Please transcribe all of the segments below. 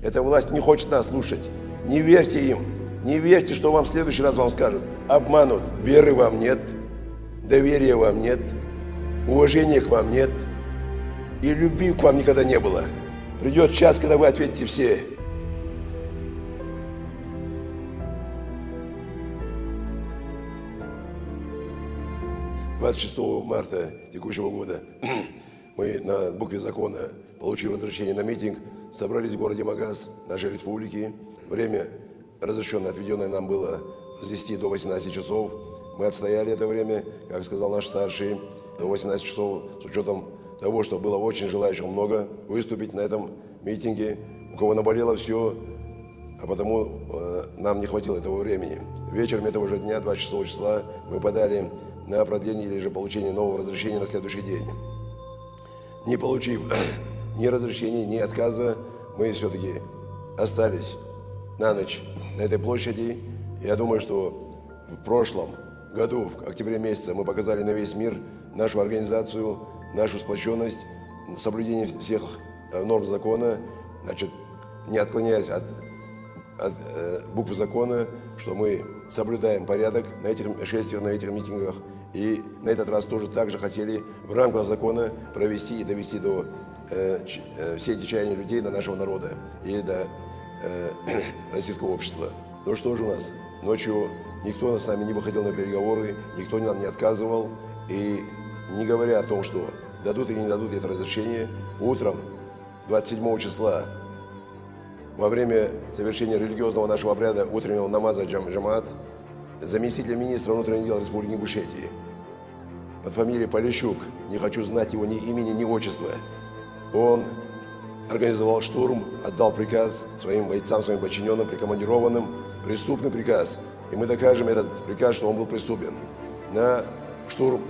Эта власть не хочет нас слушать. Не верьте им. Не верьте, что вам в следующий раз вам скажут. Обманут. Веры вам нет. Доверия вам нет. Уважения к вам нет. И любви к вам никогда не было. Придет час, когда вы ответите все. «26 марта текущего года мы на букве закона, получив разрешение на митинг, собрались в городе Магаз нашей республики. Время, разрешенное, отведенное нам было с 10 до 18 часов. Мы отстояли это время, как сказал наш старший, до 18 часов, с учетом того, что было очень желающих много выступить на этом митинге, у кого наболело все, а потому нам не хватило этого времени. Вечером этого же дня, 26 числа, мы подали на продление или же получение нового разрешения на следующий день. Не получив ни разрешения, ни отказа, мы все-таки остались на ночь на этой площади. Я думаю, что в прошлом году, в октябре месяце, мы показали на весь мир нашу организацию, нашу сплоченность, соблюдение всех норм закона, значит, не отклоняясь от буквы закона, что мы соблюдаем порядок на этих шествиях, на этих митингах. И на этот раз тоже также хотели в рамках закона провести и довести до все эти чаяния людей, до нашего народа и до российского общества. Ну что же у нас? Ночью никто с нами не выходил на переговоры, никто нам не отказывал. И не говоря о том, что дадут или не дадут это разрешение, утром 27 числа во время совершения религиозного нашего обряда утреннего намаза джамаат заместитель министра внутренних дел Республики Ингушетии под фамилией Полищук, не хочу знать его ни имени, ни отчества, он организовал штурм, отдал приказ своим бойцам, своим подчиненным, прикомандированным, преступный приказ. И мы докажем этот приказ, что он был преступен. На штурм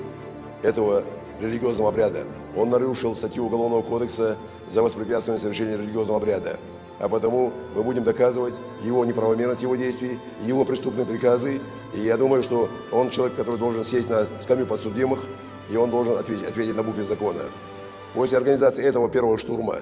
этого религиозного обряда он нарушил статью Уголовного кодекса за воспрепятствование совершения религиозного обряда. А потому мы будем доказывать его неправомерность его действий, его преступные приказы. И я думаю, что он человек, который должен сесть на скамью подсудимых, и он должен ответить на букве закона. После организации этого первого штурма,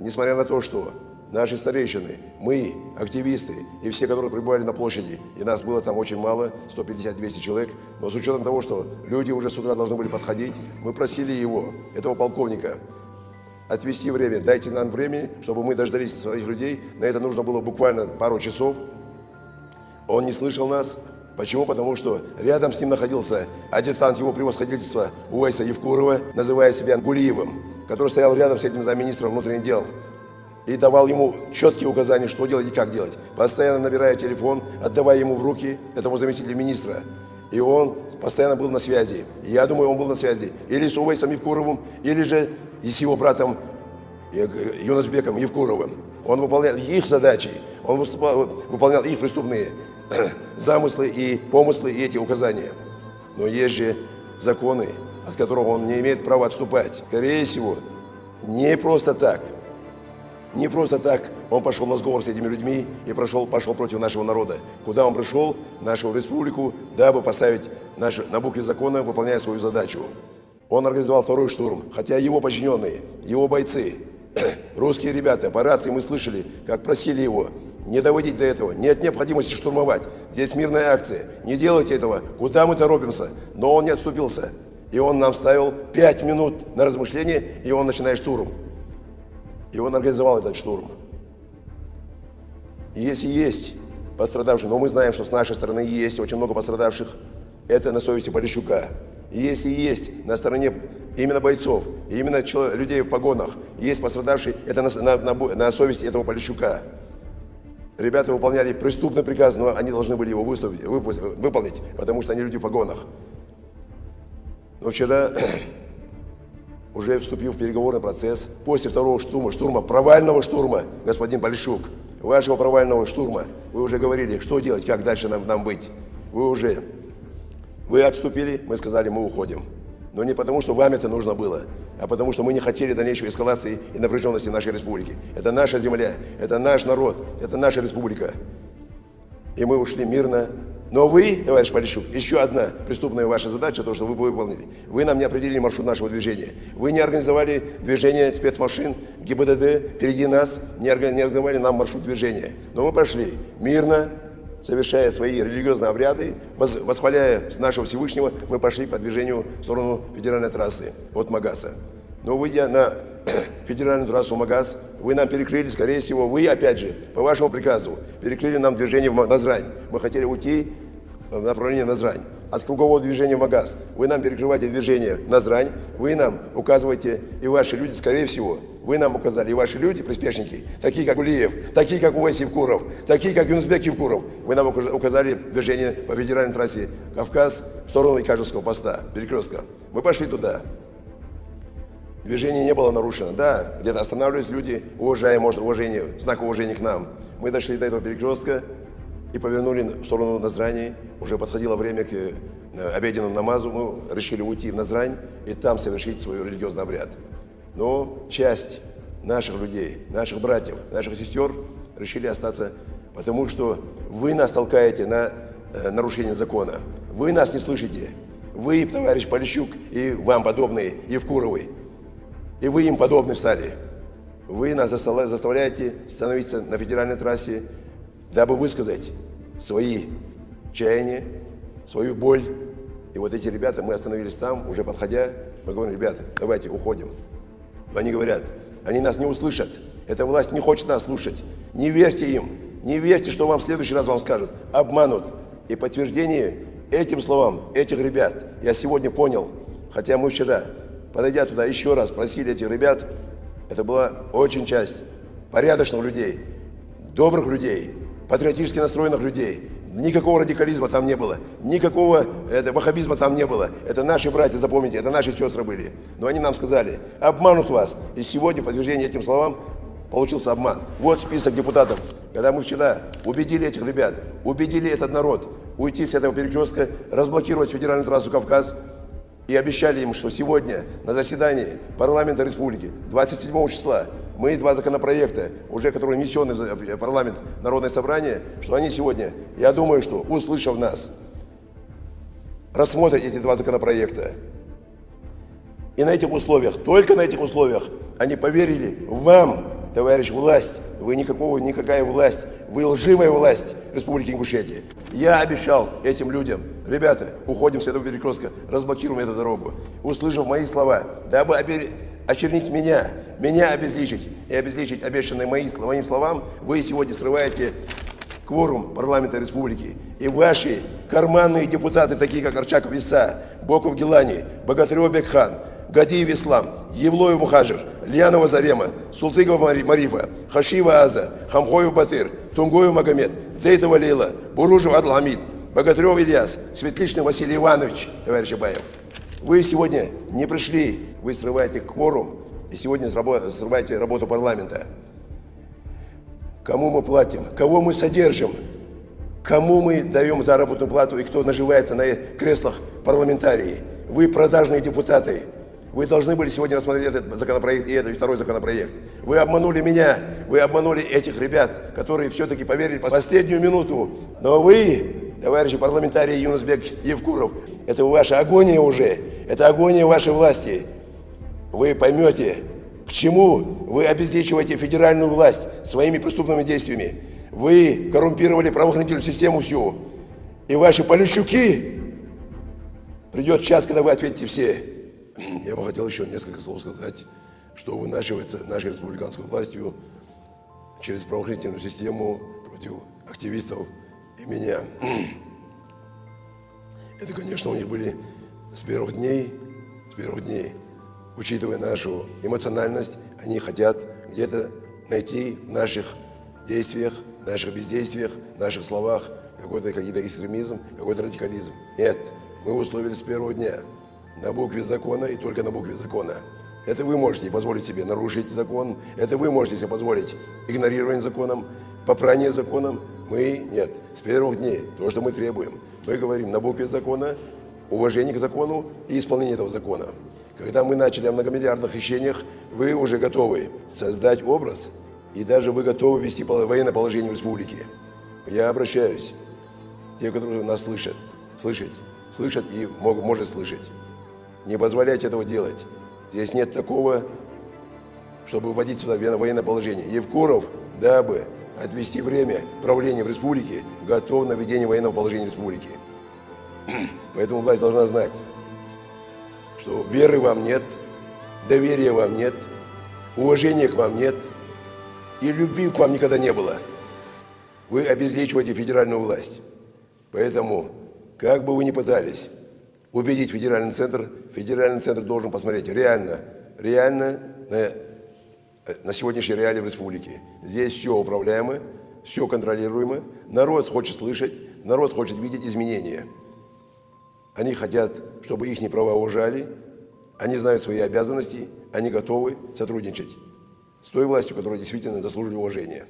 несмотря на то, что наши старейшины, мы, активисты и все, которые пребывали на площади, и нас было там очень мало, 150-200 человек, но с учетом того, что люди уже с утра должны были подходить, мы просили его, этого полковника, отвести время, дайте нам время, чтобы мы дождались своих людей. На это нужно было буквально пару часов. Он не слышал нас. Почему? Потому что рядом с ним находился адъютант его превосходительства Увайса Евкурова, называя себя Гулиевым, который стоял рядом с этим замминистром внутренних дел и давал ему четкие указания, что делать и как делать, постоянно набирая телефон, отдавая ему в руки, этому заместителю министра. И он постоянно был на связи. И я думаю, он был на связи или с Увайсом Евкуровым, или же и с его братом Юнусбеком Евкуровым. Он выполнял их задачи, он выполнял их преступные замыслы и помыслы, и эти указания. Но есть же законы, от которых он не имеет права отступать. Скорее всего, не просто так он пошел на сговор с этими людьми и пошел против нашего народа. Куда он пришел? В нашу республику, дабы поставить на букве закона, выполняя свою задачу. Он организовал второй штурм, хотя его подчиненные, его бойцы, русские ребята, по рации мы слышали, как просили его не доводить до этого, нет необходимости штурмовать. Здесь мирная акция, не делайте этого, куда мы торопимся. Но он не отступился. И он нам ставил 5 минут на размышление, и он начинает штурм. И он организовал этот штурм. И если есть пострадавшие, но мы знаем, что с нашей стороны есть очень много пострадавших, это на совести Полищука. И если есть на стороне именно бойцов, и именно людей в погонах, есть пострадавшие, это на совести этого Полищука. Ребята выполняли преступный приказ, но они должны были его выполнить, потому что они люди в погонах. Но вчера, уже вступив в переговорный процесс, после второго штурма, провального штурма, господин Полищук, вашего провального штурма, вы уже говорили, что делать, как дальше нам быть. Вы отступили, мы сказали, мы уходим. Но не потому, что вам это нужно было, а потому, что мы не хотели дальнейшей эскалации и напряженности нашей республики. Это наша земля, это наш народ, это наша республика. И мы ушли мирно, Но вы, товарищ Полищук, еще одна преступная ваша задача, то, что вы выполнили. Вы нам не определили маршрут нашего движения. Вы не организовали движение спецмашин ГИБДД впереди нас, не организовали нам маршрут движения. Но мы пошли мирно, совершая свои религиозные обряды, восхваляя нашего Всевышнего, мы пошли по движению в сторону федеральной трассы от Магаса. Но выйдя на федеральную трассу Магас, вы нам перекрыли, скорее всего, вы, опять же, по вашему приказу, перекрыли нам движение в Назрань. Мы хотели уйти в направлении Назрань. От кругового движения в Магас. Вы нам перекрываете движение в Назрань, вы нам указываете, и ваши люди, скорее всего, вы нам указали, и ваши люди, приспешники, такие как Улиев, такие как Увайс Евкуров, такие как Юнусбек Евкуров, вы нам указали движение по федеральной трассе Кавказ в сторону Икажевского поста, перекрестка. Мы пошли туда. Движение не было нарушено. Да, где-то останавливались люди, уважая, может, уважение, знак уважения к нам. Мы дошли до этого перекрестка и повернули в сторону Назрани. Уже подходило время к обеденному намазу. Мы решили уйти в Назрань и там совершить свой религиозный обряд. Но часть наших людей, наших братьев, наших сестер решили остаться, потому что вы нас толкаете на нарушение закона. Вы нас не слышите. Вы, товарищ Полищук, и вам подобные, Евкуровы. И вы им подобны стали. Вы нас заставляете становиться на федеральной трассе, дабы высказать свои чаяния, свою боль. И вот эти ребята, мы остановились там, уже подходя, мы говорим: ребята, давайте уходим. Но они говорят, они нас не услышат, эта власть не хочет нас слушать. Не верьте им, не верьте, что вам в следующий раз вам скажут, обманут. И подтверждение этим словам, этих ребят, я сегодня понял, хотя мы вчера, подойдя туда, еще раз просили этих ребят, это была очень часть порядочных людей, добрых людей, патриотически настроенных людей. Никакого радикализма там не было, никакого ваххабизма там не было. Это наши братья, запомните, это наши сестры были. Но они нам сказали, обманут вас. И сегодня в подтверждение этим словам получился обман. Вот список депутатов. Когда мы вчера убедили этих ребят, убедили этот народ уйти с этого перекрестка, разблокировать федеральную трассу Кавказ, и обещали им, что сегодня на заседании парламента республики 27 числа мы два законопроекта, уже которые внесены в парламент, Народное собрание, что они сегодня, я думаю, что услышав нас, рассмотрят эти два законопроекта. И на этих условиях, только на этих условиях, они поверили вам, товарищ власть. Вы никакая власть, вы лживая власть Республики Ингушетия. Я обещал этим людям, ребята, уходим с этого перекрестка, разблокируем эту дорогу. Услышав мои слова, дабы очернить меня обезличить и обезличить обещанные моим словам, вы сегодня срываете кворум парламента республики. И ваши карманные депутаты, такие как Арчаков Иса, Боков Гилани, Богатырев Бекхан, Гадиев Ислам, Евлоев Мухажир, Льянова Зарема, Султыгов Марифа, Хашива Аза, Хамхоев Батыр, Тунгоев Магомед, Зейтова Лейла, Буружев Адламид, Богатырев Ильяс, Светличный Василий Иванович, товарищ Абаев. Вы сегодня не пришли, вы срываете кворум и сегодня срываете работу парламента. Кому мы платим, кого мы содержим, кому мы даем заработную плату и кто наживается на креслах парламентарии. Вы продажные депутаты. Вы должны были сегодня рассмотреть этот законопроект и этот второй законопроект. Вы обманули меня, вы обманули этих ребят, которые все-таки поверили в последнюю минуту. Но вы, товарищи парламентарии Юнусбек Евкуров, это ваша агония уже, это агония вашей власти. Вы поймете, к чему вы обезличиваете федеральную власть своими преступными действиями. Вы коррумпировали правоохранительную систему всю. И ваши Полищуки, придет час, когда вы ответите все. Я бы хотел еще несколько слов сказать, что вынашивается нашей республиканской властью через правоохранительную систему против активистов и меня. Это, конечно, у них были с первых дней, учитывая нашу эмоциональность, они хотят где-то найти в наших действиях, наших бездействиях, наших словах какой-то экстремизм, какой-то радикализм. Нет, мы условились с первого дня. На букве закона и только на букве закона. Это вы можете позволить себе нарушить закон, это вы можете себе позволить игнорирование законом, попрание законом. Мы нет. С первых дней то, что мы требуем, мы говорим на букве закона, уважение к закону и исполнение этого закона. Когда мы начали о многомиллиардных хищениях, вы уже готовы создать образ и даже вы готовы ввести военное положение в республике. Я обращаюсь те, которые нас слышат и может слышать. Не позволяйте этого делать. Здесь нет такого, чтобы вводить сюда военное положение. Евкуров, дабы отвести время правления в республике, готов на введение военного положения в республике. Поэтому власть должна знать, что веры вам нет, доверия вам нет, уважения к вам нет и любви к вам никогда не было. Вы обезличиваете федеральную власть. Поэтому, как бы вы ни пытались убедить федеральный центр должен посмотреть реально на сегодняшние реалии в республике. Здесь все управляемо, все контролируемо. Народ хочет слышать, народ хочет видеть изменения. Они хотят, чтобы их права уважали, они знают свои обязанности, они готовы сотрудничать с той властью, которая действительно заслуживает уважения.